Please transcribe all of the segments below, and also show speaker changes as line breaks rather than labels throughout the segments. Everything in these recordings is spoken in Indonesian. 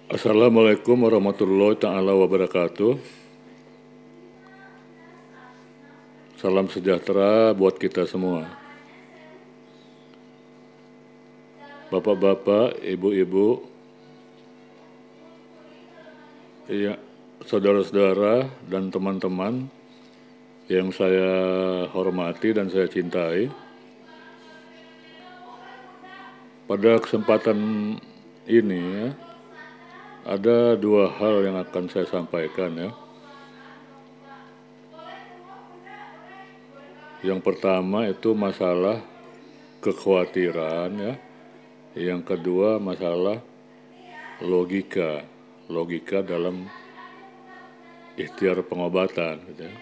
Assalamualaikum warahmatullahi ta'ala wabarakatuh. Salam sejahtera buat kita semua. Bapak-bapak, ibu-ibu, ya, saudara-saudara dan teman-teman yang saya hormati dan saya cintai. Pada kesempatan ini ya, ada dua hal yang akan saya sampaikan ya. Yang pertama itu masalah kekhawatiran ya. Yang kedua masalah logika dalam ikhtiar pengobatan gitu ya.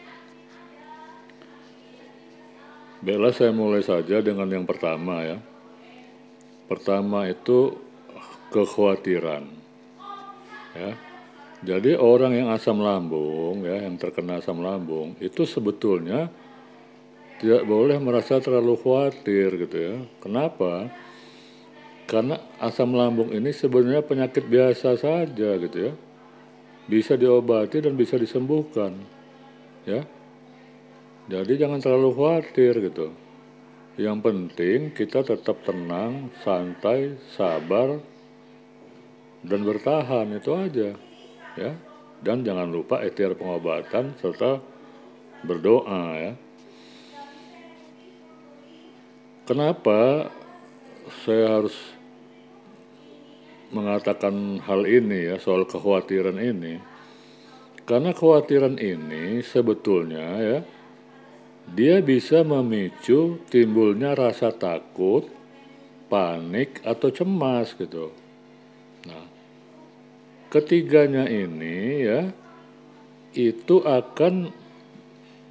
Baiklah, saya mulai saja dengan yang pertama ya. Pertama itu kekhawatiran ya. Jadi orang yang asam lambung ya, yang terkena asam lambung itu sebetulnya tidak boleh merasa terlalu khawatir gitu ya. Kenapa? Karena asam lambung ini sebenarnya penyakit biasa saja gitu ya. Bisa diobati dan bisa disembuhkan ya. Jadi jangan terlalu khawatir gitu. Yang penting kita tetap tenang, santai, sabar, dan bertahan, itu aja ya. Dan jangan lupa ikhtiar pengobatan serta berdoa ya. Kenapa saya harus mengatakan hal ini ya, soal kekhawatiran ini? Karena kekhawatiran ini sebetulnya ya, dia bisa memicu timbulnya rasa takut, panik, atau cemas gitu. Nah, ketiganya ini ya, itu akan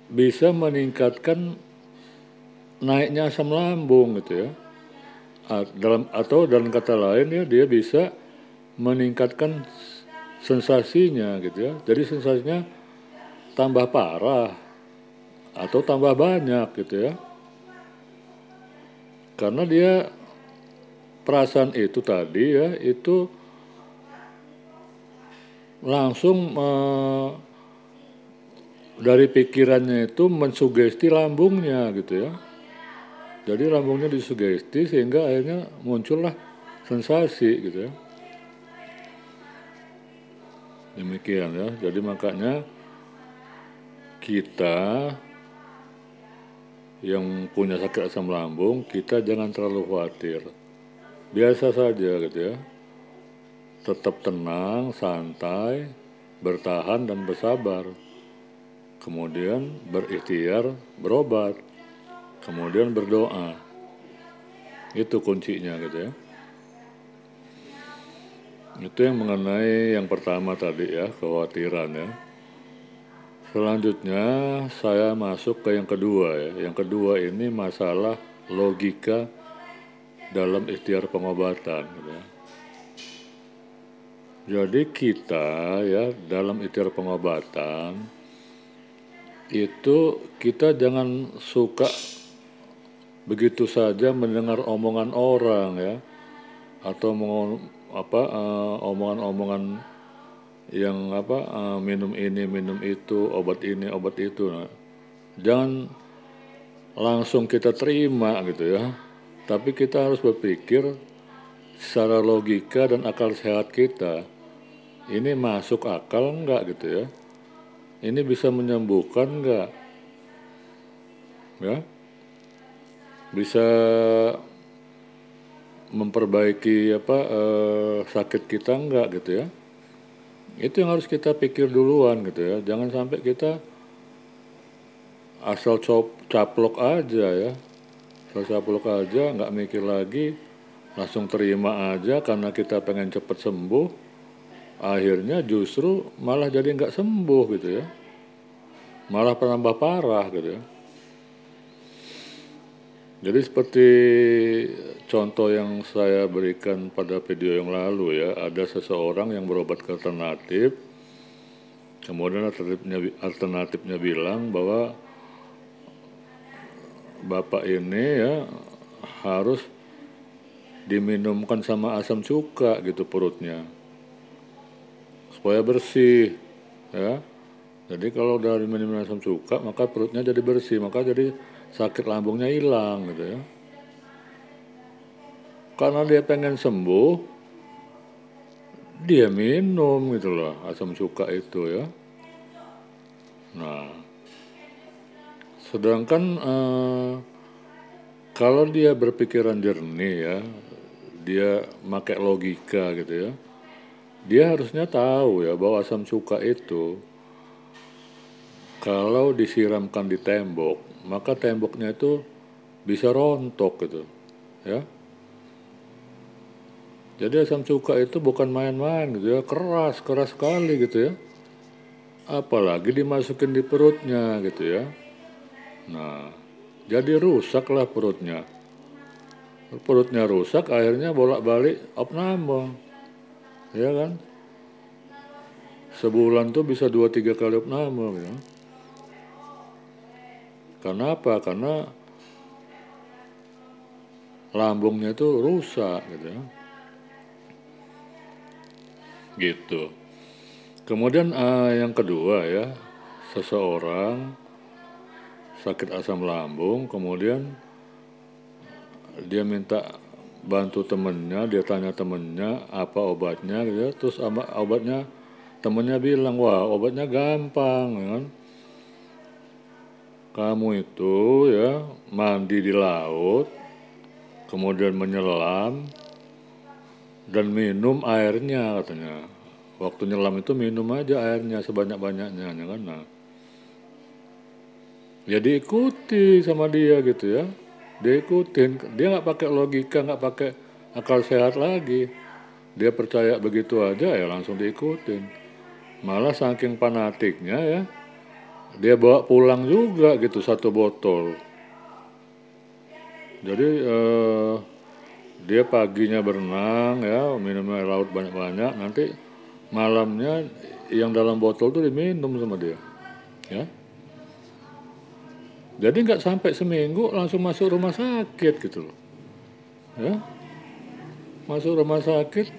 bisa meningkatkan naiknya asam lambung gitu ya. Dalam kata lain ya, dia bisa meningkatkan sensasinya gitu ya. Jadi sensasinya tambah parah atau tambah banyak gitu ya. Karena dia perasaan itu tadi ya, itu langsung dari pikirannya itu mensugesti lambungnya gitu ya. Jadi lambungnya disugesti sehingga akhirnya muncullah sensasi gitu ya. Demikian ya. Jadi makanya kita yang punya sakit asam lambung, kita jangan terlalu khawatir. Biasa saja gitu ya. Tetap tenang, santai, bertahan dan bersabar. Kemudian berikhtiar, berobat. Kemudian berdoa. Itu kuncinya gitu ya. Itu yang mengenai yang pertama tadi ya, kekhawatiran ya. Selanjutnya saya masuk ke yang kedua ya. Yang kedua ini masalah logika dalam ikhtiar pengobatan gitu ya. Jadi kita ya dalam ikhtiar pengobatan itu kita jangan suka begitu saja mendengar omongan orang ya, atau omongan-omongan yang minum ini minum itu, obat ini obat itu. Nah, jangan langsung kita terima gitu ya, tapi kita harus berpikir secara logika dan akal sehat kita, ini masuk akal enggak gitu ya, ini bisa menyembuhkan enggak ya, bisa memperbaiki sakit kita enggak gitu ya. Itu yang harus kita pikir duluan gitu ya. Jangan sampai kita asal caplok aja ya. Asal caplok aja, nggak mikir lagi, langsung terima aja karena kita pengen cepet sembuh. Akhirnya justru malah jadi nggak sembuh gitu ya. Malah penambah parah gitu ya. Jadi seperti contoh yang saya berikan pada video yang lalu ya, ada seseorang yang berobat ke alternatif, kemudian alternatifnya bilang bahwa bapak ini ya harus diminumkan sama asam cuka gitu perutnya. supaya bersih, ya. Jadi kalau dari minum asam cuka maka perutnya jadi bersih, maka jadi sakit lambungnya hilang gitu ya. Karena dia pengen sembuh, dia minum gitu loh asam cuka itu ya. Nah, sedangkan kalau dia berpikiran jernih ya, dia pakai logika gitu ya, dia harusnya tahu ya bahwa asam cuka itu kalau disiramkan di tembok, maka temboknya itu bisa rontok gitu ya. Jadi asam cuka itu bukan main-main gitu ya, keras sekali gitu ya. Apalagi dimasukin di perutnya gitu ya. Nah, jadi rusaklah perutnya. Perutnya rusak, akhirnya bolak-balik opname, ya kan? Sebulan tuh bisa 2-3 kali opname ya. Karena apa? Karena lambungnya itu rusak gitu ya. Gitu. Kemudian yang kedua ya, seseorang sakit asam lambung, kemudian dia minta bantu temennya, dia tanya temennya apa obatnya gitu ya, terus obatnya temennya bilang, wah obatnya gampang ya kan. Kamu itu ya mandi di laut, kemudian menyelam dan minum airnya katanya. Waktu nyelam itu minum aja airnya sebanyak-banyaknya ya kan. Nah, ya diikuti sama dia gitu ya. Dia ikutin, dia nggak pakai logika, nggak pakai akal sehat lagi. Dia percaya begitu aja ya langsung diikutin. Malah saking fanatiknya ya, dia bawa pulang juga gitu 1 botol. Jadi dia paginya berenang ya, minum air laut banyak-banyak, nanti malamnya yang dalam botol tuh diminum sama dia. Ya. Jadi nggak sampai seminggu langsung masuk rumah sakit gitu loh. Ya. Masuk rumah sakit.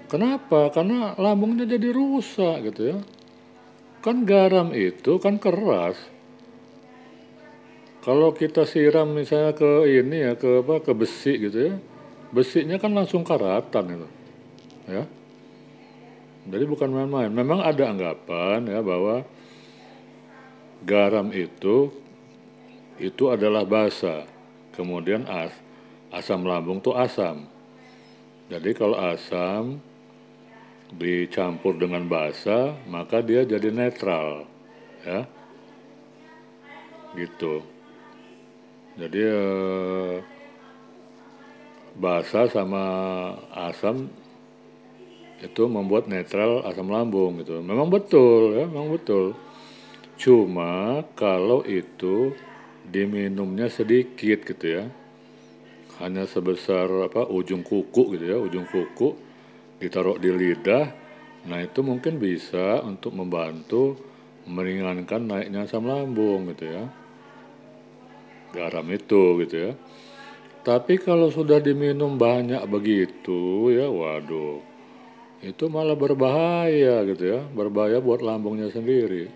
Kenapa? Karena lambungnya jadi rusak gitu ya. Kan garam itu kan keras. Kalau kita siram misalnya ke ini ya, ke besi gitu ya. Besinya kan langsung karatan itu. Ya. Jadi bukan main-main. Memang ada anggapan ya bahwa garam itu adalah basa. Kemudian asam lambung itu asam. Jadi kalau asam dicampur dengan basa, maka dia jadi netral. Ya. Gitu. Jadi basa sama asam itu membuat netral asam lambung gitu. Memang betul ya, memang betul. Cuma kalau itu diminumnya sedikit gitu ya. Hanya sebesar ujung kuku gitu ya, ujung kuku ditaruh di lidah. Nah, itu mungkin bisa untuk membantu meringankan naiknya asam lambung gitu ya. Garam itu gitu ya. Tapi kalau sudah diminum banyak begitu ya, waduh, itu malah berbahaya gitu ya, berbahaya buat lambungnya sendiri.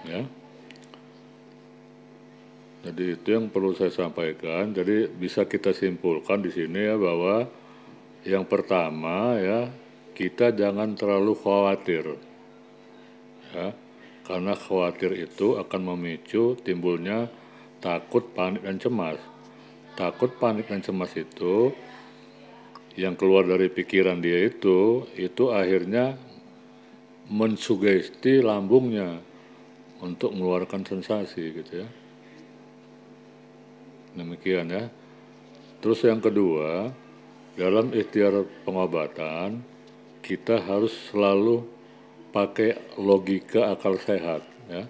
Ya. Jadi itu yang perlu saya sampaikan. Jadi bisa kita simpulkan di sini ya bahwa yang pertama ya, kita jangan terlalu khawatir. Ya. Karena khawatir itu akan memicu timbulnya takut, panik, dan cemas. Takut, panik, dan cemas itu yang keluar dari pikiran dia itu akhirnya mensugesti lambungnya untuk mengeluarkan sensasi gitu ya. Demikian ya. Terus yang kedua, dalam ikhtiar pengobatan kita harus selalu pakai logika akal sehat ya.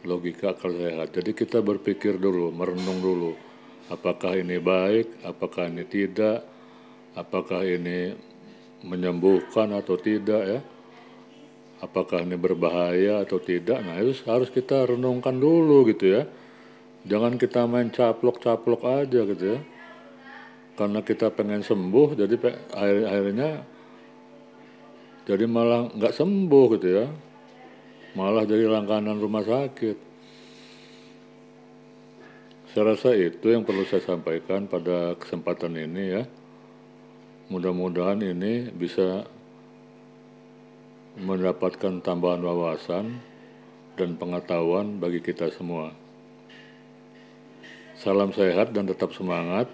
Logika akal sehat. Jadi kita berpikir dulu, merenung dulu. Apakah ini baik, apakah ini tidak, apakah ini menyembuhkan atau tidak ya. Apakah ini berbahaya atau tidak. Nah, itu harus kita renungkan dulu gitu ya. Jangan kita main caplok-caplok aja gitu ya. Karena kita pengen sembuh, jadi akhirnya jadi malah nggak sembuh gitu ya, malah jadi langganan rumah sakit. Saya rasa itu yang perlu saya sampaikan pada kesempatan ini ya. Mudah-mudahan ini bisa mendapatkan tambahan wawasan dan pengetahuan bagi kita semua. Salam sehat dan tetap semangat.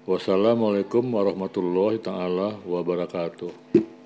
Wassalamualaikum warahmatullahi taala wabarakatuh.